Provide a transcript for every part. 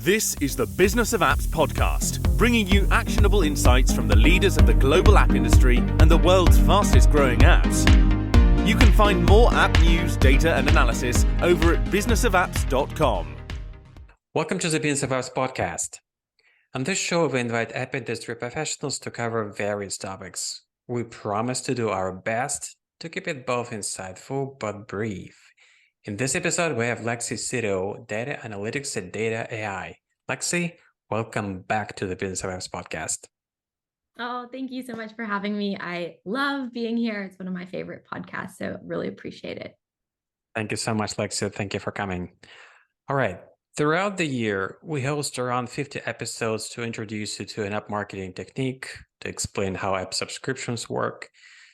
This is the Business of Apps podcast, bringing you actionable insights from the leaders of the global app industry and the world's fastest growing apps. You can find more app news, data, and analysis over at businessofapps.com. Welcome to the Business of Apps podcast. On this show, we invite app industry professionals to cover various topics. We promise to do our best to keep it both insightful but brief. In this episode, we have Lexi Sydow, Data Analytics at Data.ai. Lexi, welcome back to the Business of Apps podcast. Oh, thank you so much for having me. I love being here. It's one of my favorite podcasts, so really appreciate it. Thank you so much, Lexi. Thank you for coming. All right. Throughout the year, we host around 50 episodes to introduce you to an app marketing technique, to explain how app subscriptions work,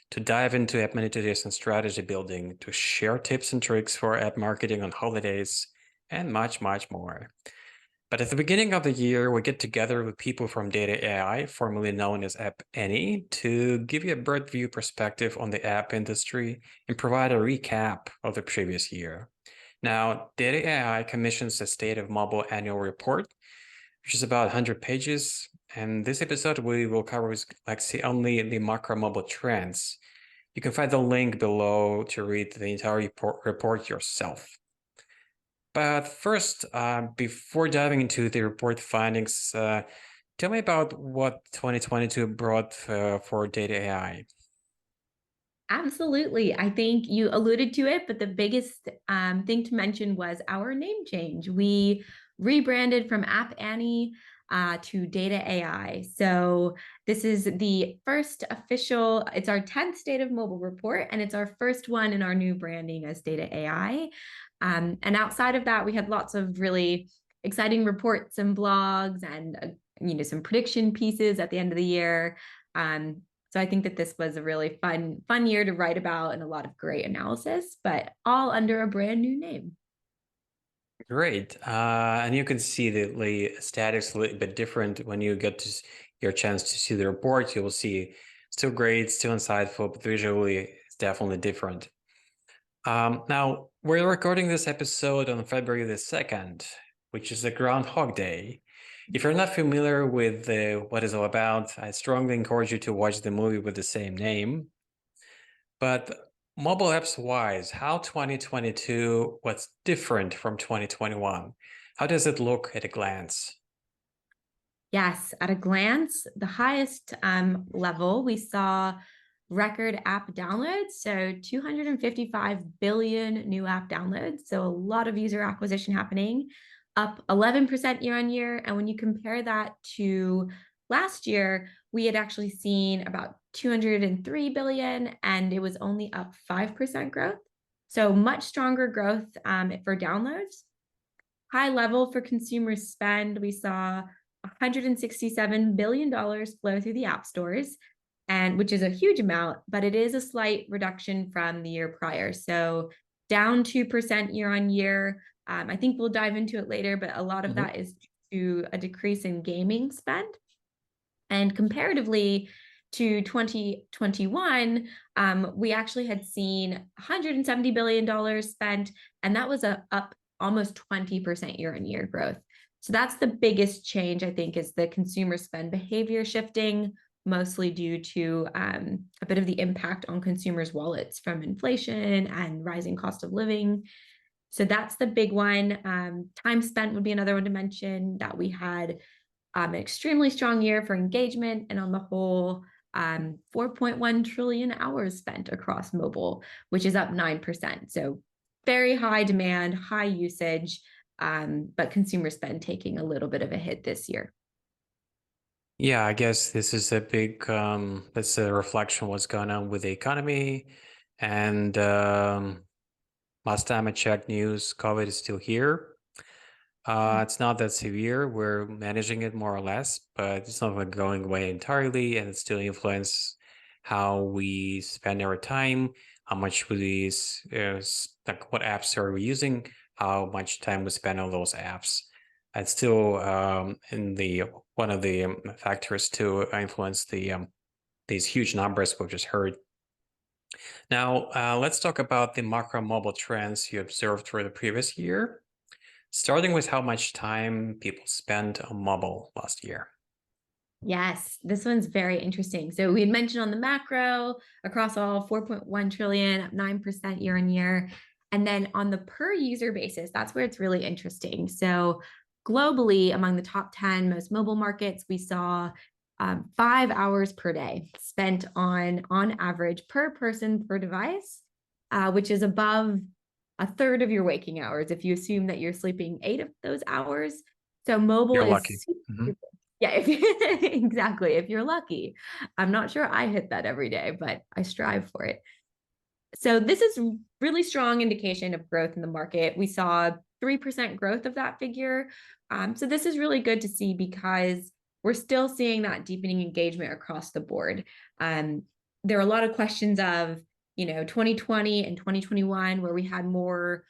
to dive into app monetization strategy building, to share tips and tricks for app marketing on holidays, and much, much more. But at the beginning of the year, we get together with people from Data.ai, formerly known as App Annie, to give you a bird view perspective on the app industry and provide a recap of the previous year. Now, Data.ai commissions a State of Mobile annual report, which is about 100 pages. And this episode, we will cover with Lexi only the macro mobile trends. You can find the link below to read the entire report yourself. But first, before diving into the report findings, tell me about what 2022 brought for Data.ai. Absolutely. I think you alluded to it, but the biggest thing to mention was our name change. We rebranded from App Annie to Data.ai. So this is the first official, it's our 10th State of Mobile report, and it's our first one in our new branding as Data.ai. And outside of that, we had lots of really exciting reports and blogs and some prediction pieces at the end of the year. So I think that this was a really fun year to write about and a lot of great analysis, but all under a brand new name. Great. And you can see the statics a little bit different when you get to your chance to see the report. You will see still great, still insightful, but visually it's definitely different. Now, we're recording this episode on February the 2nd, which is the Groundhog Day. If you're not familiar with what it's all about, I strongly encourage you to watch the movie with the same name. But mobile apps wise, how 2022 was different from 2021? How does it look at a glance? Yes, at a glance, the highest level, we saw record app downloads. So 255 billion new app downloads. So a lot of user acquisition happening, up 11% year on year. And when you compare that to last year, we had actually seen about 203 billion, and it was only up 5% growth. So much stronger growth for downloads. High level for consumer spend, we saw $167 billion flow through the app stores, and which is a huge amount, but it is a slight reduction from the year prior. So down 2% year on year. I think we'll dive into it later, but a lot of that is due to a decrease in gaming spend. And comparatively to 2021, we actually had seen $170 billion spent, and that was up almost 20% year on year growth. So that's the biggest change, I think, is the consumer spend behavior shifting, mostly due to a bit of the impact on consumers' wallets from inflation and rising cost of living. So that's the big one. Time spent would be another one to mention, that we had an extremely strong year for engagement, and on the whole, 4.1 trillion hours spent across mobile, which is up 9%. So very high demand, high usage, but consumer spend taking a little bit of a hit this year. Yeah, I guess this is a big, that's a reflection of what's going on with the economy. And last time I checked news, COVID is still here. It's not that severe. We're managing it more or less, but it's not like going away entirely, and it still influences how we spend our time, how much we like what apps are we using, how much time we spend on those apps. It's still one of the factors to influence these huge numbers we've just heard. Now, let's talk about the macro mobile trends you observed for the previous year. starting with how much time people spent on mobile last year. Yes, this one's very interesting. So we had mentioned on the macro across all 4.1 trillion, up 9% year on year. And then on the per user basis, that's where it's really interesting. So globally, among the top 10 most mobile markets, we saw 5 hours per day spent on average per person per device, which is above a third of your waking hours if you assume that you're sleeping 8 of those hours. So mobile You're is lucky. super, yeah, exactly. If you're lucky. I'm not sure I hit that every day, but I strive for it. So this is really strong indication of growth in the market. We saw 3% growth of that figure. So this is really good to see because we're still seeing that deepening engagement across the board. There are a lot of questions of, 2020 and 2021 where we had more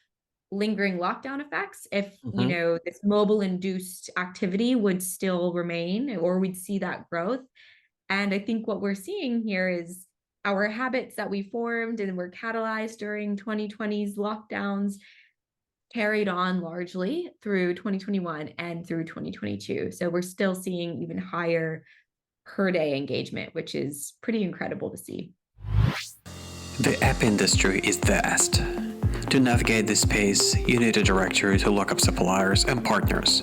lingering lockdown effects if this mobile induced activity would still remain or we'd see that growth. And I think what we're seeing here is our habits that we formed and were catalyzed during 2020's lockdowns carried on largely through 2021 and through 2022. So we're still seeing even higher per day engagement, which is pretty incredible to see. The app industry is vast. To navigate this space, you need a directory to look up suppliers and partners,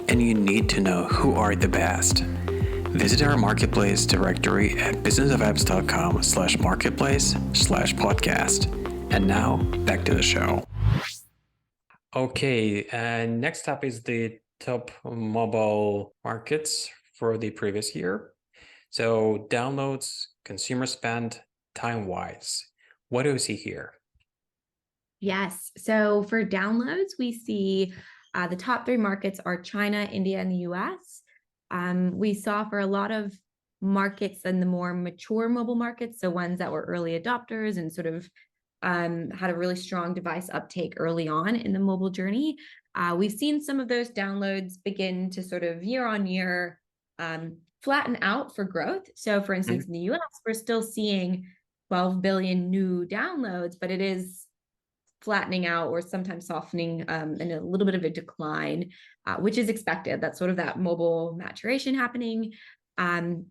and you need to know who are the best. Visit our marketplace directory at businessofapps.com/marketplace/podcast. And now, back to the show. Okay, and next up is the top mobile markets for the previous year. So downloads, consumer spend, time-wise. What do we see here? Yes. So for downloads, we see the top three markets are China, India, and the US. We saw for a lot of markets and the more mature mobile markets, so ones that were early adopters and sort of had a really strong device uptake early on in the mobile journey. We've seen some of those downloads begin to sort of year on year flatten out for growth. So for instance, in the US, we're still seeing 12 billion new downloads, but it is flattening out or sometimes softening and a little bit of a decline, which is expected. That's sort of that mobile maturation happening. And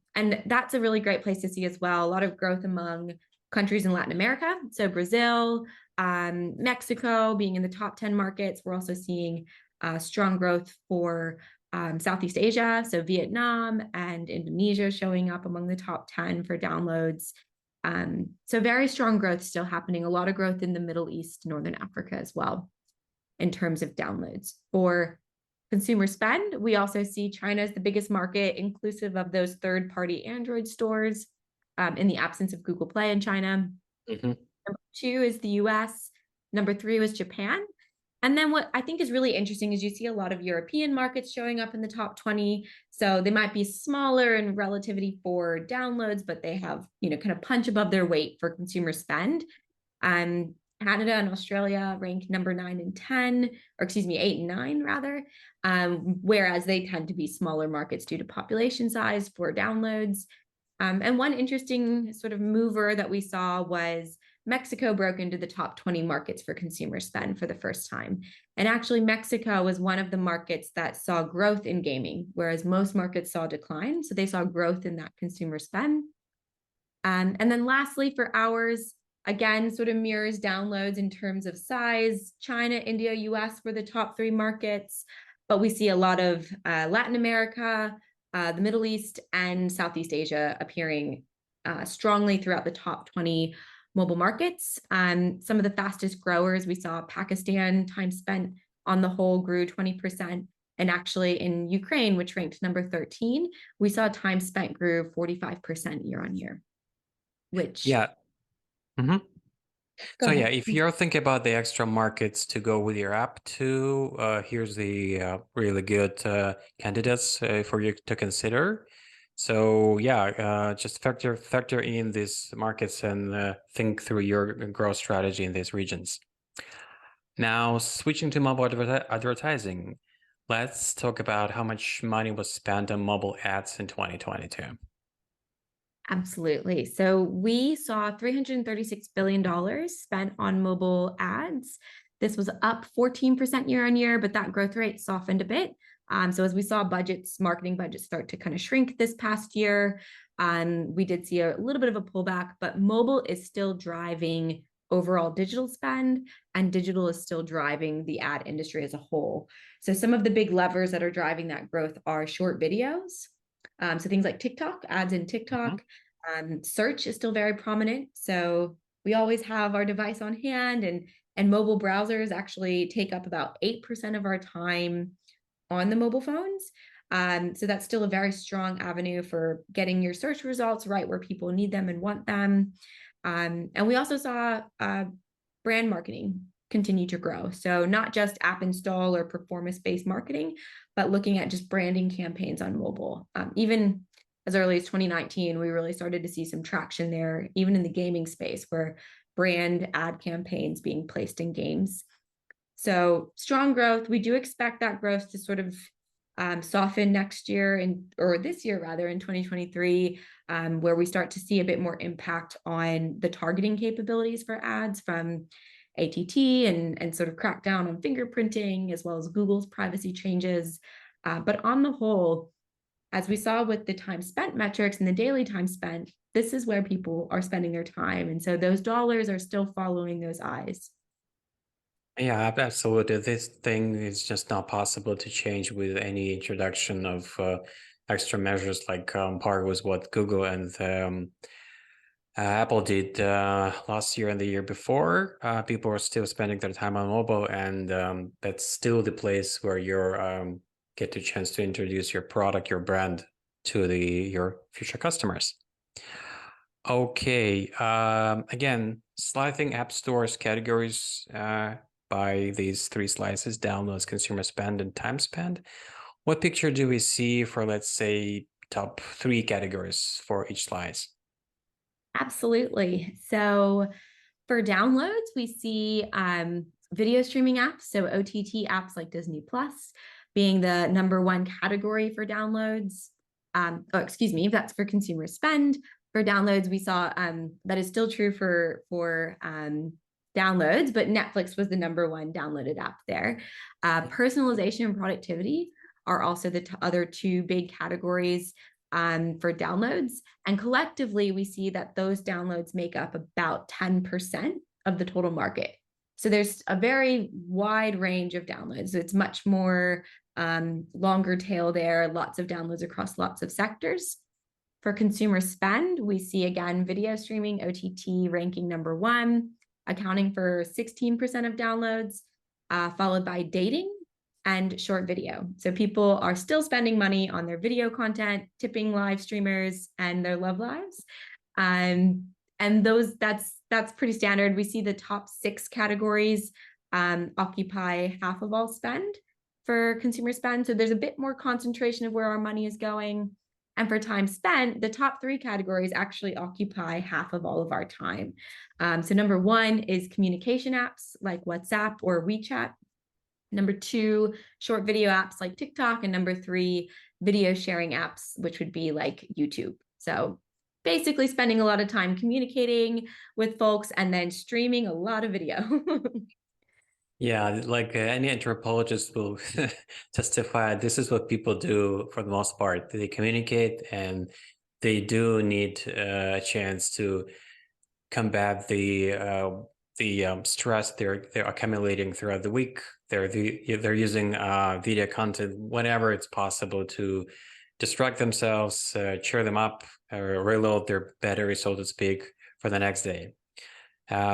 that's a really great place to see as well. A lot of growth among countries in Latin America. So Brazil, Mexico being in the top 10 markets. We're also seeing strong growth for Southeast Asia. So Vietnam and Indonesia showing up among the top 10 for downloads. So very strong growth still happening. A lot of growth in the Middle East, Northern Africa as well, in terms of downloads. For consumer spend, we also see China as the biggest market, inclusive of those third-party Android stores in the absence of Google Play in China. Number 2 is the US. Number 3 was Japan. And then what I think is really interesting is you see a lot of European markets showing up in the top 20. So they might be smaller in relativity for downloads, but they have, kind of punch above their weight for consumer spend. Canada and Australia rank number 9 and 10, or excuse me, 8 and 9 rather, whereas they tend to be smaller markets due to population size for downloads. And one interesting sort of mover that we saw was Mexico broke into the top 20 markets for consumer spend for the first time. And actually, Mexico was one of the markets that saw growth in gaming, whereas most markets saw decline. So they saw growth in that consumer spend. And then lastly, for hours, again, sort of mirrors downloads in terms of size. China, India, US were the top 3 markets, but we see a lot of Latin America, the Middle East, and Southeast Asia appearing strongly throughout the top 20 mobile markets. Some of the fastest growers, we saw Pakistan, time spent on the whole grew 20%. And actually in Ukraine, which ranked number 13, we saw time spent grew 45% year on year, which... Yeah. So ahead. yeah, if you're thinking about the extra markets to go with your app too, here's the really good candidates for you to consider. So yeah, just factor in these markets and think through your growth strategy in these regions. Now, switching to mobile advertising, let's talk about how much money was spent on mobile ads in 2022. Absolutely. So we saw $336 billion spent on mobile ads. This was up 14% year on year, but that growth rate softened a bit. So as we saw marketing budgets start to kind of shrink this past year, we did see a little bit of a pullback, but mobile is still driving overall digital spend, and digital is still driving the ad industry as a whole. So some of the big levers that are driving that growth are short videos. So things like TikTok, ads in TikTok. Search is still very prominent. So we always have our device on hand, and mobile browsers actually take up about 8% of our time on the mobile phones. So that's still a very strong avenue for getting your search results right where people need them and want them. And we also saw brand marketing continue to grow. So not just app install or performance-based marketing, but looking at just branding campaigns on mobile. Even as early as 2019, we really started to see some traction there, even in the gaming space, where brand ad campaigns being placed in games. So strong growth. We do expect that growth to sort of soften next year, or this year rather, in 2023, where we start to see a bit more impact on the targeting capabilities for ads from ATT and sort of crack down on fingerprinting, as well as Google's privacy changes. But on the whole, as we saw with the time spent metrics and the daily time spent, this is where people are spending their time. And so those dollars are still following those eyes. Yeah, absolutely. This thing is just not possible to change with any introduction of extra measures like par with what Google and Apple did last year and the year before. People are still spending their time on mobile, and that's still the place where you get the chance to introduce your product, your brand to your future customers. Okay, again, slicing app stores categories by these three slices: downloads, consumer spend, and time spent. What picture do we see for, let's say, top 3 categories for each slice? Absolutely. So for downloads, we see video streaming apps, so OTT apps like Disney Plus being the #1 category for downloads. That's for consumer spend. For downloads, we saw that is still true for downloads, but Netflix was the #1 downloaded app there. Personalization and productivity are also the other 2 big categories for downloads. And collectively, we see that those downloads make up about 10% of the total market. So there's a very wide range of downloads. So it's much more longer tail there, lots of downloads across lots of sectors. For consumer spend, we see, again, video streaming, OTT ranking #1, accounting for 16% of downloads, followed by dating and short video. So people are still spending money on their video content, tipping live streamers and their love lives. And that's pretty standard. We see the top 6 categories occupy half of all spend for consumer spend. So there's a bit more concentration of where our money is going. And for time spent, the top 3 categories actually occupy half of all of our time. So #1 is communication apps like WhatsApp or WeChat. #2, short video apps like TikTok. And #3, video sharing apps, which would be like YouTube. So basically spending a lot of time communicating with folks and then streaming a lot of video. Yeah, like any anthropologist will testify, this is what people do for the most part. They communicate, and they do need a chance to combat the stress they're accumulating throughout the week. They're using video content whenever it's possible to distract themselves, cheer them up, reload their battery, so to speak, for the next day.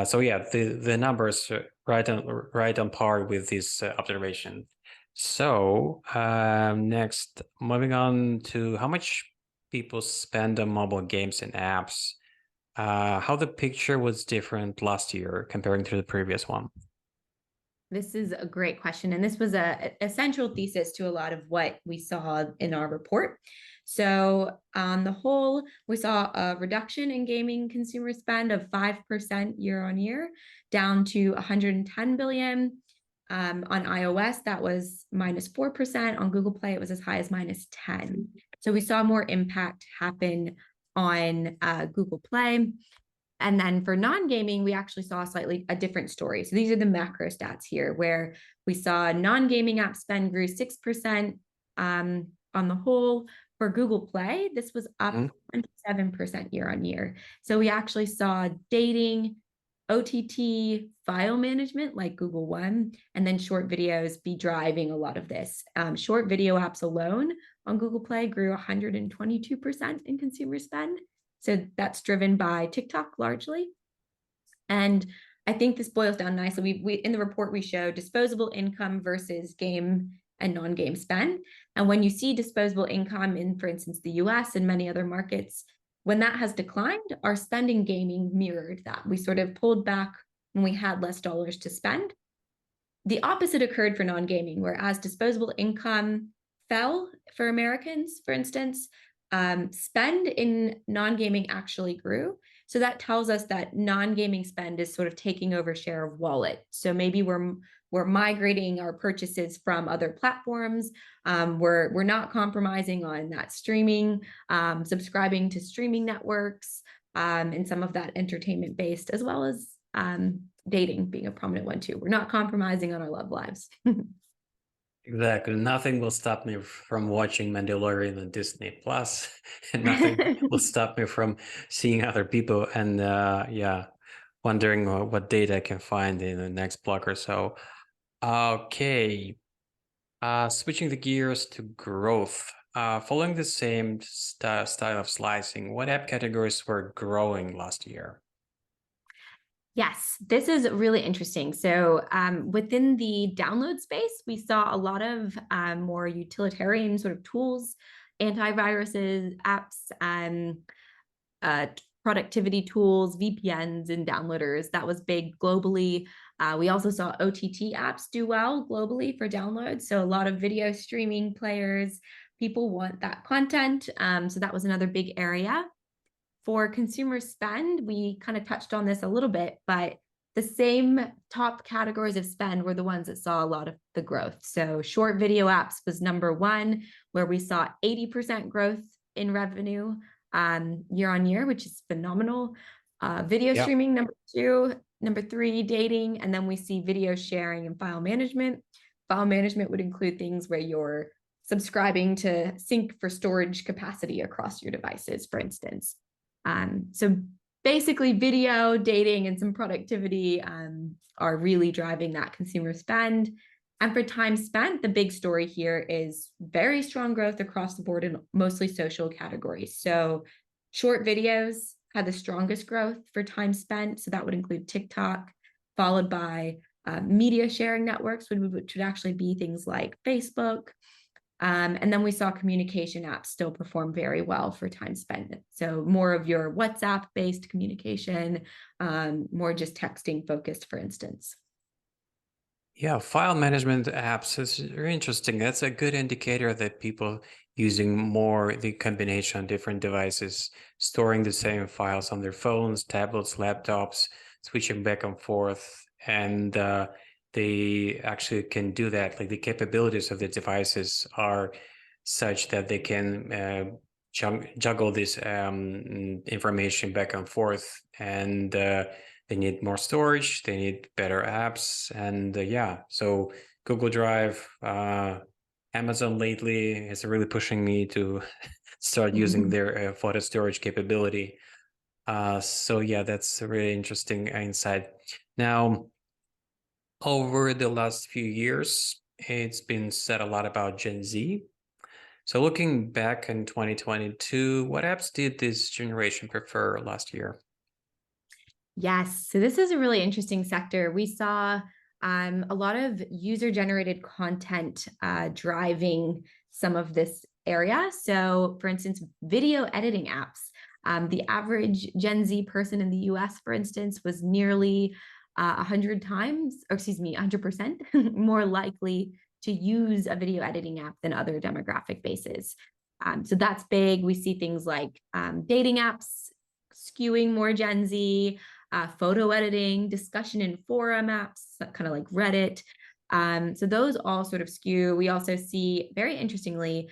So yeah, the numbers right on par with this observation. So next, moving on to how much people spend on mobile games and apps. How the picture was different last year comparing to the previous one. This is a great question. And this was a central thesis to a lot of what we saw in our report. So on the whole, we saw a reduction in gaming consumer spend of 5% year on year, down to 110 billion. On iOS, that was -4%. On Google Play, it was as high as -10. So we saw more impact happen on Google Play. And then for non-gaming, we actually saw a different story. So these are the macro stats here, where we saw non-gaming app spend grew 6% on the whole. For Google Play, this was up 27% year on year. So we actually saw dating, OTT, file management like Google One, and then short videos be driving a lot of this. Short video apps alone on Google Play grew 122% in consumer spend. So that's driven by TikTok largely. And I think this boils down nicely. We in the report, we show disposable income versus game and non-game spend. And when you see disposable income in, for instance, the US and many other markets, when that has declined, our spending gaming mirrored that. We sort of pulled back when we had less dollars to spend. The opposite occurred for non-gaming, whereas disposable income fell for Americans, for instance, spend in non-gaming actually grew. So that tells us that non-gaming spend is sort of taking over share of wallet. So maybe we're migrating our purchases from other platforms. We're not compromising on that streaming, subscribing to streaming networks, and some of that entertainment based, as well as dating being a prominent one too. We're not compromising on our love lives. Exactly. Nothing will stop me from watching Mandalorian on Disney Plus, and nothing will stop me from seeing other people and wondering what data I can find in the next block or so. Okay. Switching the gears to growth. Following the same style of slicing, what app categories were growing last year? Yes, this is really interesting. So within the download space, we saw a lot of more utilitarian sort of tools, antiviruses, apps, productivity tools, VPNs, and downloaders. That was big globally. We also saw OTT apps do well globally for downloads. So a lot of video streaming players, people want that content. So that was another big area. For consumer spend, we kind of touched on this a little bit, but the same top categories of spend were the ones that saw a lot of the growth. So short video apps was number one, where we saw 80% growth in revenue year on year, which is phenomenal. Video streaming, number two. Number three, dating. And then we see video sharing and file management. File management would include things where you're subscribing to sync for storage capacity across your devices, for instance. So basically video, dating, and some productivity are really driving that consumer spend. And for time spent, the big story here is very strong growth across the board in mostly social categories. So short videos had the strongest growth for time spent. So that would include TikTok, followed by media sharing networks, which would actually be things like Facebook. And then we saw communication apps still perform very well for time spent. So more of your WhatsApp-based communication, more just texting focused, for instance. Yeah, file management apps is very interesting. That's a good indicator that people using more the combination of different devices, storing the same files on their phones, tablets, laptops, switching back and forth, and they actually can do that. Like the capabilities of the devices are such that they can juggle this information back and forth, and they need more storage, they need better apps, and so Google Drive, Amazon lately is really pushing me to start using their photo storage capability. So that's a really interesting insight. Now, over the last few years, it's been said a lot about Gen Z. So looking back in 2022, what apps did this generation prefer last year? Yes, so this is a really interesting sector. We saw a lot of user-generated content driving some of this area. So for instance, video editing apps. The average Gen Z person in the US, for instance, was nearly 100% more likely to use a video editing app than other demographic bases. So that's big. We see things like dating apps skewing more Gen Z, photo editing, discussion in forum apps, kind of like Reddit. So those all sort of skew. We also see, very interestingly,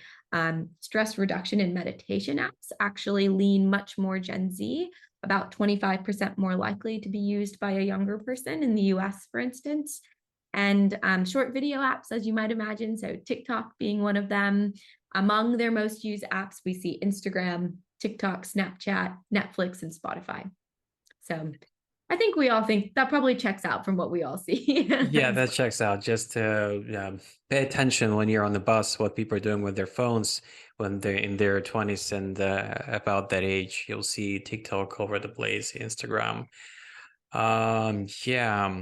stress reduction and meditation apps actually lean much more Gen Z, about 25% more likely to be used by a younger person in the US, for instance. And short video apps, as you might imagine, so TikTok being one of them. Among their most used apps, we see Instagram, TikTok, Snapchat, Netflix, and Spotify. So I think we all think that probably checks out from what we all see. Yeah, that checks out. Just to pay attention when you're on the bus, what people are doing with their phones when they're in their 20s and about that age. You'll see TikTok over the place, Instagram. Yeah.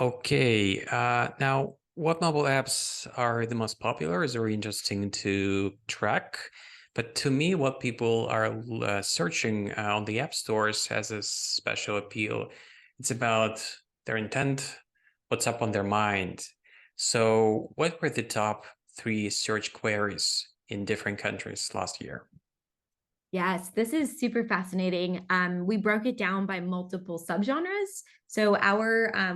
Okay. Now, what mobile apps are the most popular is very interesting to track. But to me, what people are searching on the app stores has a special appeal. It's about their intent, what's up on their mind. So, what were the top 3 search queries in different countries last year? Yes, this is super fascinating. We broke it down by multiple subgenres. So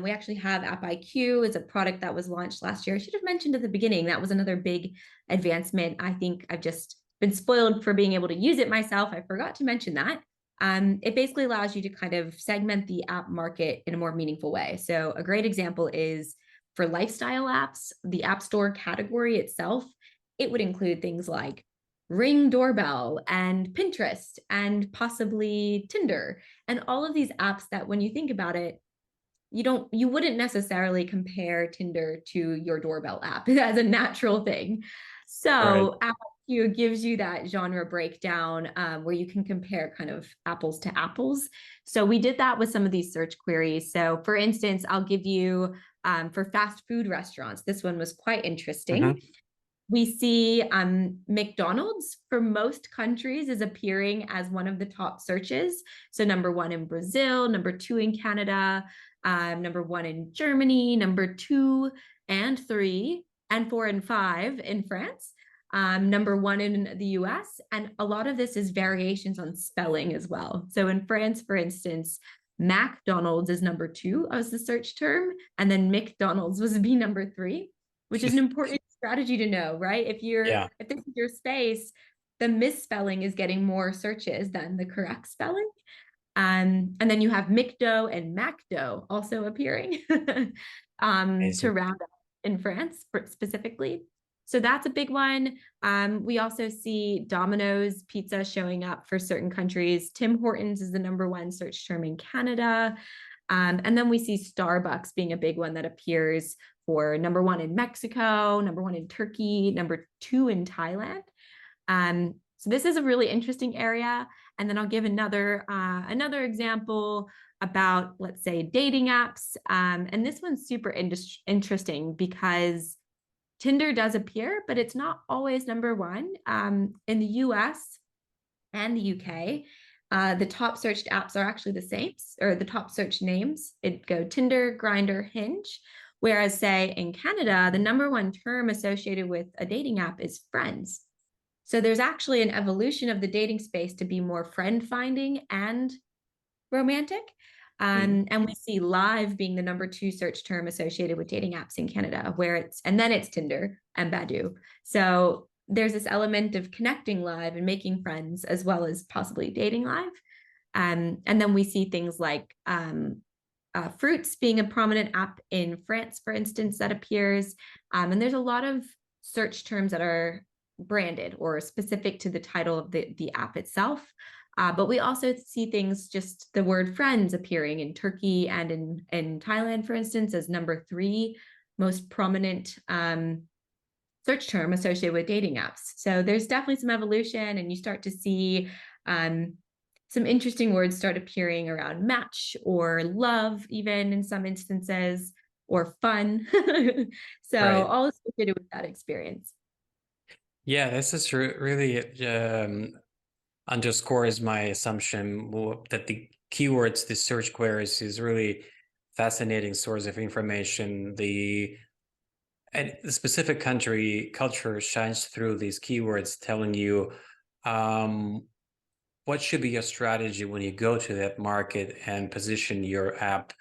we actually have App IQ is a product that was launched last year. I should have mentioned at the beginning, that was another big advancement. I think I've just been spoiled for being able to use it myself. I forgot to mention that. It basically allows you to kind of segment the app market in a more meaningful way. So a great example is for lifestyle apps, the App Store category itself, it would include things like Ring doorbell and Pinterest and possibly Tinder and all of these apps that when you think about it, you wouldn't necessarily compare Tinder to your doorbell app as a natural thing. Right. So App IQ gives you that genre breakdown where you can compare kind of apples to apples. So we did that with some of these search queries. So for instance, I'll give you for fast food restaurants, this one was quite interesting. Mhm. We see McDonald's for most countries is appearing as one of the top searches. So number 1 in Brazil, number 2 in Canada, number 1 in Germany, number 2 and 3 and 4 and 5 in France, number 1 in the US. And a lot of this is variations on spelling as well. So in France, for instance, McDonald's is number 2 as the search term, and then McDonald's was be number 3, which is an important strategy to know, right? Yeah. If this is your space, the misspelling is getting more searches than the correct spelling. And then you have McDo and MacDo also appearing to Amazing. round up in France specifically. So that's a big one. We also see Domino's Pizza showing up for certain countries. Tim Hortons is the number 1 search term in Canada. And then we see Starbucks being a big one that appears for number 1 in Mexico, number 1 in Turkey, number 2 in Thailand. So this is a really interesting area. And then I'll give another example about, let's say, dating apps. And this one's super interesting because Tinder does appear, but it's not always number 1. In the US and the UK, the top searched apps are actually the same, or the top search names. It go Tinder, Grindr, Hinge. Whereas, say, in Canada, the number 1 term associated with a dating app is friends. So there's actually an evolution of the dating space to be more friend finding and romantic. And we see live being the number 2 search term associated with dating apps in Canada, and then it's Tinder and Badoo. So there's this element of connecting live and making friends as well as possibly dating live. And then we see things like Fruits being a prominent app in France, for instance, that appears. And there's a lot of search terms that are branded or specific to the title of the app itself. But we also see things, just the word friends appearing in Turkey and in Thailand, for instance, as number 3 most prominent search term associated with dating apps. So there's definitely some evolution, and you start to see some interesting words start appearing around match or love, even in some instances, or fun. So Right. all associated with that experience. Yeah, this is really underscores my assumption that the keywords, the search queries, is really fascinating source of information. And the specific culture shines through these keywords, telling you what should be your strategy when you go to that market and position your app,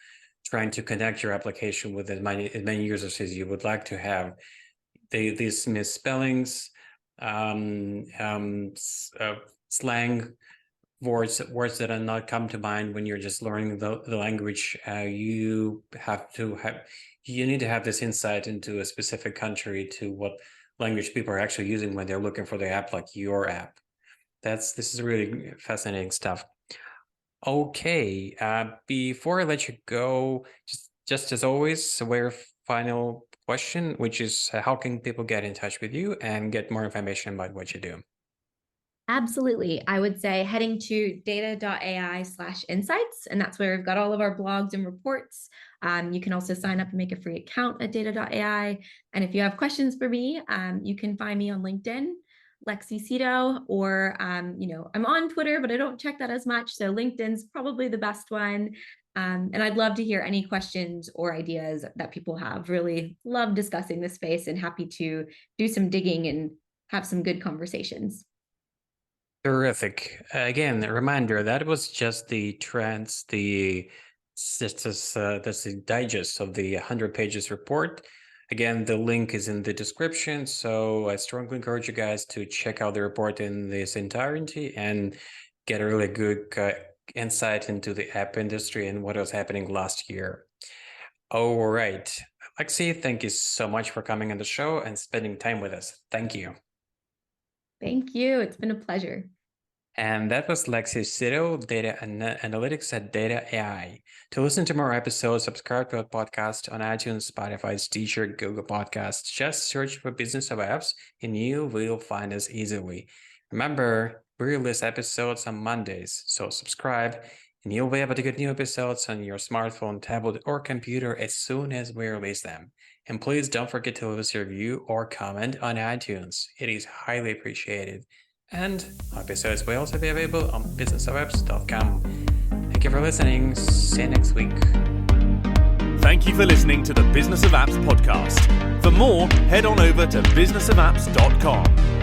trying to connect your application with as many users as you would like to have. These misspellings, slang words that are not come to mind when you're just learning the language. You need to have this insight into a specific country, to what language people are actually using when they're looking for the app, like your app. This is really fascinating stuff. Okay, before I let you go, just as always, a very final question, which is how can people get in touch with you and get more information about what you do? Absolutely. I would say heading to data.ai/insights, and that's where we've got all of our blogs and reports. You can also sign up and make a free account at data.ai. And if you have questions for me, you can find me on LinkedIn, Lexi Sydow, or I'm on Twitter, but I don't check that as much. So LinkedIn's probably the best one. And I'd love to hear any questions or ideas that people have. Really love discussing this space and happy to do some digging and have some good conversations. Terrific. Again, a reminder, that was just that's the digest of the 100 pages report. Again, the link is in the description, so I strongly encourage you guys to check out the report in this entirety and get a really good insight into the app industry and what was happening last year. All right. Lexi, thank you so much for coming on the show and spending time with us. Thank you. Thank you. It's been a pleasure. And that was Lexi Sydow, Data Analytics at Data.ai. To listen to more episodes, subscribe to our podcast on iTunes, Spotify, Stitcher, Google Podcasts. Just search for Business of Apps and you will find us easily. Remember, we release episodes on Mondays, so subscribe and you'll be able to get new episodes on your smartphone, tablet, or computer as soon as we release them. And please don't forget to leave us a review or comment on iTunes. It is highly appreciated. And episodes will also be available on businessofapps.com. Thank you for listening. See you next week. Thank you for listening to the Business of Apps podcast. For more, head on over to businessofapps.com.